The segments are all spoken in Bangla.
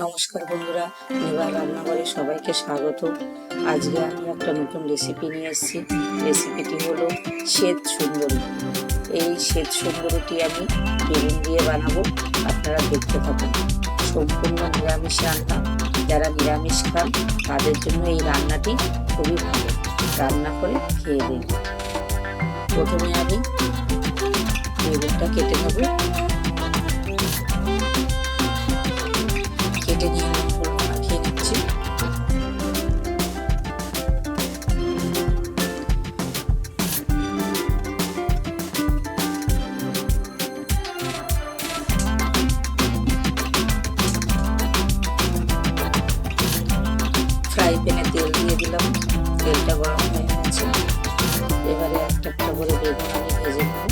নমস্কার বন্ধুরা, নেবার রান্নাঘরে সবাইকে স্বাগত। আজকে আমি একটা নতুন রেসিপি নিয়ে এসেছি। রেসিপিটি হলো শ্বেত সুন্দরী। এই শ্বেত সুন্দরীটি আমি বেগুন দিয়ে বানাবো, আপনারা দেখতে থাকুন। সম্পূর্ণ নিরামিষ রান্না, যারা নিরামিষ খান তাদের জন্য এই রান্নাটি খুবই ভালো, রান্না করে খেয়ে দিন। প্রথমে আমি বেগুনটা কেটে নেবো। কেটে নিয়ে মাখিয়ে নিচ্ছি। ফ্রাই প্যানে তেল দিয়ে দিলাম, তেলটা গরম হয়ে গেছে। এবারে একটা একটা করে বেগুন আমি ভেজে নেব।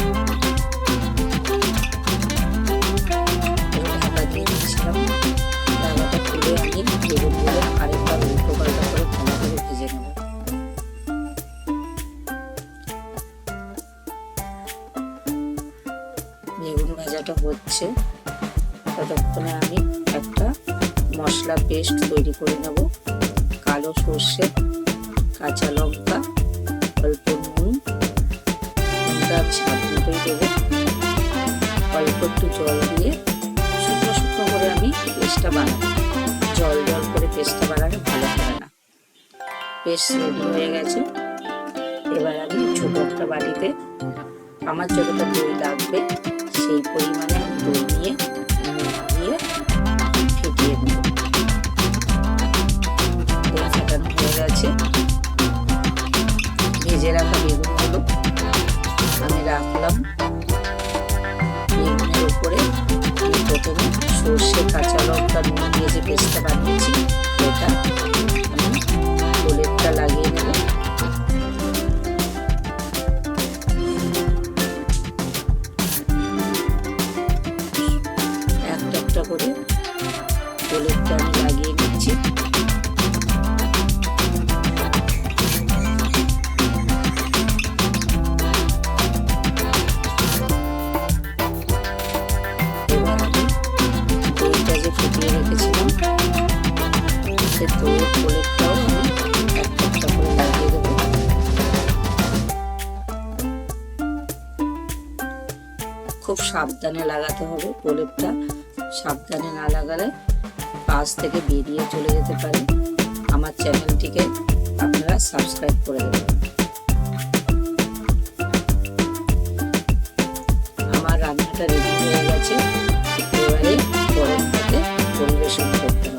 ঢাকা দিয়ে দিচ্ছিলাম। ঢাকাটা খুলে আমি বেগুনগুলো আরেকবার উল্টো পাল্টা করে ভালো করে ভেজে নেব। বেগুন ভাজাটা হচ্ছে, ততক্ষণে আমি একটা মশলা পেস্ট তৈরি করে নেব। কালো সর্ষে, কাঁচা লঙ্কা, অল্প নুন, নুনটা আমি স্বাদ মতোই দেবো। অল্প একটু জল দিয়ে শুকনো শুকনো করে আমি পেস্টটা বানাবো। জল জল করে পেস্টটা বানালে ভালো হবে না। পেস্ট রেডি হয়ে গেছে। এবার আমি ছোট একটা বাটিতে আমার যতটা দই লাগবে সেই পরিমাণে আমি দই নিয়ে দিয়ে ফেটিয়ে দেবো। দই ফেটানো হয়ে গেছে। ভেজে রাখা বেগুনগুলো আমি রাখলাম। বেগুনের উপরে প্রথমে সর্ষে, কাঁচা লঙ্কা, নুন দিয়ে যে পেস্টটা বানিয়েছি এটা আমি প্রলেপটা লাগিয়ে নেব। একটা একটা করে প্রলেপটা আমি লাগিয়ে নিচ্ছি। ফুটিয়ে রেখেছিলাম সে দইয়ের প্রলেপটাও আমি একটা একটা করে লাগিয়ে দেবো। খুব সাবধানে লাগাতে হবে প্রলেপটা, সাবধানে না লাগালে পাশ থেকে বেরিয়ে চলে যেতে পারে। আমার চ্যানেলটিকে আপনারা সাবস্ক্রাইব করে দেবেন। আমার রান্নাটা রেডি হয়ে গেছে। এবারে গরম ভাতে পরিবেশন করতে হবে।